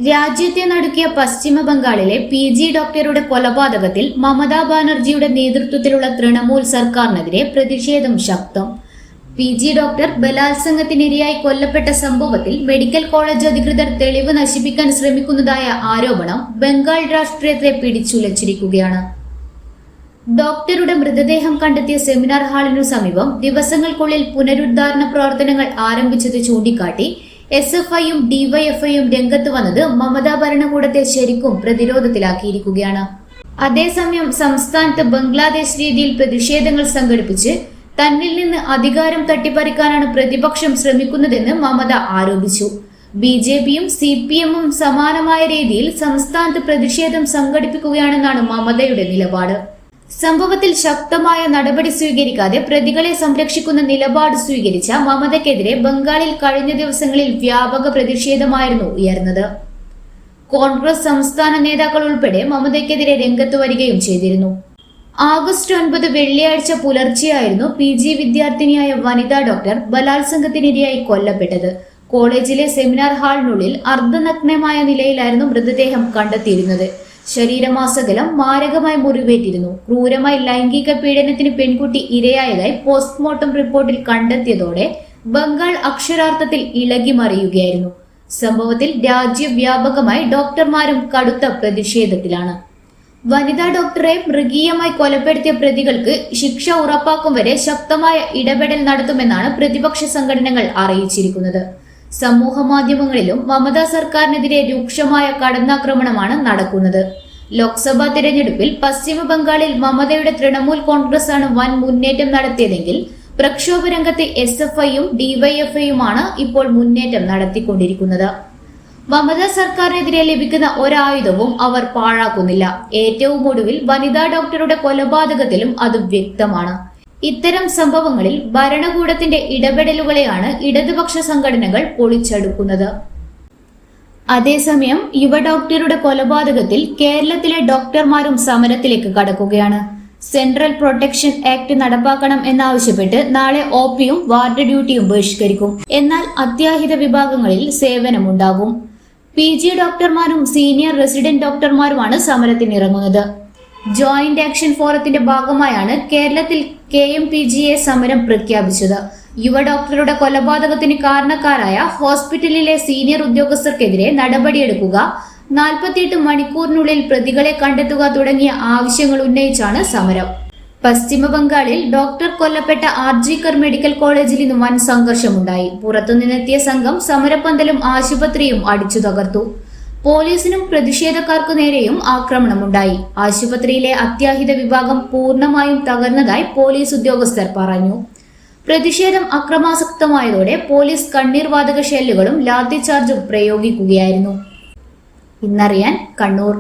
രാജ്യത്തെ നടുക്കിയ പശ്ചിമ ബംഗാളിലെ PG ഡോക്ടറുടെ കൊലപാതകത്തിൽ മമതാ ബാനർജിയുടെ നേതൃത്വത്തിലുള്ള തൃണമൂൽ സർക്കാരിനെതിരെ പ്രതിഷേധം ശക്തം. PG ഡോക്ടർ ബലാത്സംഗത്തിനിരയായി കൊല്ലപ്പെട്ട സംഭവത്തിൽ മെഡിക്കൽ കോളേജ് അധികൃതർ തെളിവ് നശിപ്പിക്കാൻ ശ്രമിക്കുന്നതായ ആരോപണം ബംഗാൾ രാഷ്ട്രീയത്തെ പിടിച്ചുലച്ചിരിക്കുകയാണ്. ഡോക്ടറുടെ മൃതദേഹം കണ്ടെത്തിയ സെമിനാർ ഹാളിനു സമീപം ദിവസങ്ങൾക്കുള്ളിൽ പുനരുദ്ധാരണ പ്രവർത്തനങ്ങൾ ആരംഭിച്ചത് ചൂണ്ടിക്കാട്ടി SFIയും DYFIയും രംഗത്ത് വന്നത് മമതാ ഭരണകൂടത്തെ ശരിക്കും പ്രതിരോധത്തിലാക്കിയിരിക്കുകയാണ്. അതേസമയം സംസ്ഥാനത്ത് ബംഗ്ലാദേശ് രീതിയിൽ പ്രതിഷേധങ്ങൾ സംഘടിപ്പിച്ച് തന്നിൽ നിന്ന് അധികാരം തട്ടിപ്പറിക്കാനാണ് പ്രതിപക്ഷം ശ്രമിക്കുന്നതെന്ന് മമത ആരോപിച്ചു. BJPയും CPMും സമാനമായ രീതിയിൽ സംസ്ഥാനത്ത് പ്രതിഷേധം സംഘടിപ്പിക്കുകയാണെന്നാണ് മമതയുടെ നിലപാട്. സംഭവത്തിൽ ശക്തമായ നടപടി സ്വീകരിക്കാതെ പ്രതികളെ സംരക്ഷിക്കുന്ന നിലപാട് സ്വീകരിച്ച മമതയ്ക്കെതിരെ ബംഗാളിൽ കഴിഞ്ഞ ദിവസങ്ങളിൽ വ്യാപക പ്രതിഷേധമായിരുന്നു ഉയർന്നത്. കോൺഗ്രസ് സംസ്ഥാന നേതാക്കൾ ഉൾപ്പെടെ മമതയ്ക്കെതിരെ രംഗത്ത് വരികയും ചെയ്തിരുന്നു. ആഗസ്റ്റ് 9 വെള്ളിയാഴ്ച പുലർച്ചെയായിരുന്നു PG വിദ്യാർത്ഥിനിയായ വനിതാ ഡോക്ടർ ബലാത്സംഗത്തിനിരയായി കൊല്ലപ്പെട്ടത്. കോളേജിലെ സെമിനാർ ഹാളിനുള്ളിൽ അർദ്ധനഗ്നമായ നിലയിലായിരുന്നു മൃതദേഹം കണ്ടെത്തിയിരുന്നത്. ശരീരമാസകലം മാരകമായി മുറിവേറ്റിരുന്നു. ക്രൂരമായി ലൈംഗിക പീഡനത്തിന് പെൺകുട്ടി ഇരയായതായി പോസ്റ്റ്മോർട്ടം റിപ്പോർട്ടിൽ കണ്ടെത്തിയതോടെ ബംഗാൾ അക്ഷരാർത്ഥത്തിൽ ഇളകിമറിയുകയായിരുന്നു. സംഭവത്തിൽ രാജ്യവ്യാപകമായി ഡോക്ടർമാരും കടുത്ത പ്രതിഷേധത്തിലാണ്. വനിതാ ഡോക്ടറെ മൃഗീയമായി കൊലപ്പെടുത്തിയ പ്രതികൾക്ക് ശിക്ഷ ഉറപ്പാക്കും വരെ ശക്തമായ ഇടപെടൽ നടത്തുമെന്നാണ് പ്രതിപക്ഷ സംഘടനകൾ അറിയിച്ചിരിക്കുന്നത്. സമൂഹ മാധ്യമങ്ങളിലും മമതാ സർക്കാരിനെതിരെ രൂക്ഷമായ കടന്നാക്രമണമാണ് നടക്കുന്നത്. ലോക്സഭാ തിരഞ്ഞെടുപ്പിൽ പശ്ചിമ ബംഗാളിൽ മമതയുടെ തൃണമൂൽ കോൺഗ്രസ് ആണ് വൻ മുന്നേറ്റം നടത്തിയതെങ്കിൽ പ്രക്ഷോഭ രംഗത്ത് SFIയും DYFIയുമാണ് ഇപ്പോൾ മുന്നേറ്റം നടത്തിക്കൊണ്ടിരിക്കുന്നത്. മമതാ സർക്കാരിനെതിരെ ലഭിക്കുന്ന ഒരായുധവും അവർ പാഴാക്കുന്നില്ല. ഏറ്റവും ഒടുവിൽ വനിതാ ഡോക്ടറുടെ കൊലപാതകത്തിലും അത് വ്യക്തമാണ്. ഇത്തരം സംഭവങ്ങളിൽ ഭരണകൂടത്തിന്റെ ഇടപെടലുകളെയാണ് ഇടതുപക്ഷ സംഘടനകൾ പൊളിച്ചെടുക്കുന്നത്. അതേസമയം യുവ ഡോക്ടറുടെ കൊലപാതകത്തിൽ കേരളത്തിലെ ഡോക്ടർമാരും സമരത്തിലേക്ക് കടക്കുകയാണ്. സെൻട്രൽ പ്രൊട്ടക്ഷൻ ആക്ട് നടപ്പാക്കണം എന്നാവശ്യപ്പെട്ട് നാളെ OPയും വാർഡ് ഡ്യൂട്ടിയും ബഹിഷ്കരിക്കും. എന്നാൽ അത്യാഹിത വിഭാഗങ്ങളിൽ സേവനമുണ്ടാകും. PG ഡോക്ടർമാരും സീനിയർ റെസിഡന്റ് ഡോക്ടർമാരുമാണ് സമരത്തിനിറങ്ങുന്നത്. ജോയിന്റ് ആക്ഷൻ ഫോറത്തിന്റെ ഭാഗമായാണ് കേരളത്തിൽ KMPGA സമരം പ്രഖ്യാപിച്ചത്. യുവ ഡോക്ടറുടെ കൊലപാതകത്തിന് കാരണക്കാരായ ഹോസ്പിറ്റലിലെ സീനിയർ ഉദ്യോഗസ്ഥർക്കെതിരെ നടപടിയെടുക്കുക, 48 മണിക്കൂറിനുള്ളിൽ പ്രതികളെ കണ്ടെത്തുക തുടങ്ങിയ ആവശ്യങ്ങൾ ഉന്നയിച്ചാണ് സമരം. പശ്ചിമ ബംഗാളിൽ ഡോക്ടർ കൊല്ലപ്പെട്ട RGകർ മെഡിക്കൽ കോളേജിൽ ഇന്ന് വൻ സംഘർഷമുണ്ടായി. പുറത്തുനിന്നെത്തിയ സംഘം സമരപ്പന്തലും ആശുപത്രിയും അടിച്ചു തകർത്തു. പോലീസിനും പ്രതിഷേധക്കാർക്കു നേരെയും ആക്രമണമുണ്ടായി. ആശുപത്രിയിലെ അത്യാഹിത വിഭാഗം പൂർണ്ണമായും തകർന്നതായി പോലീസ് ഉദ്യോഗസ്ഥർ പറഞ്ഞു. പ്രതിഷേധം അക്രമാസക്തമായതോടെ പോലീസ് കണ്ണീർ വാതക ഷെല്ലുകളും ലാത്തിചാർജും പ്രയോഗിക്കുകയായിരുന്നു. ഇന്നറിയാൻ കണ്ണൂർ.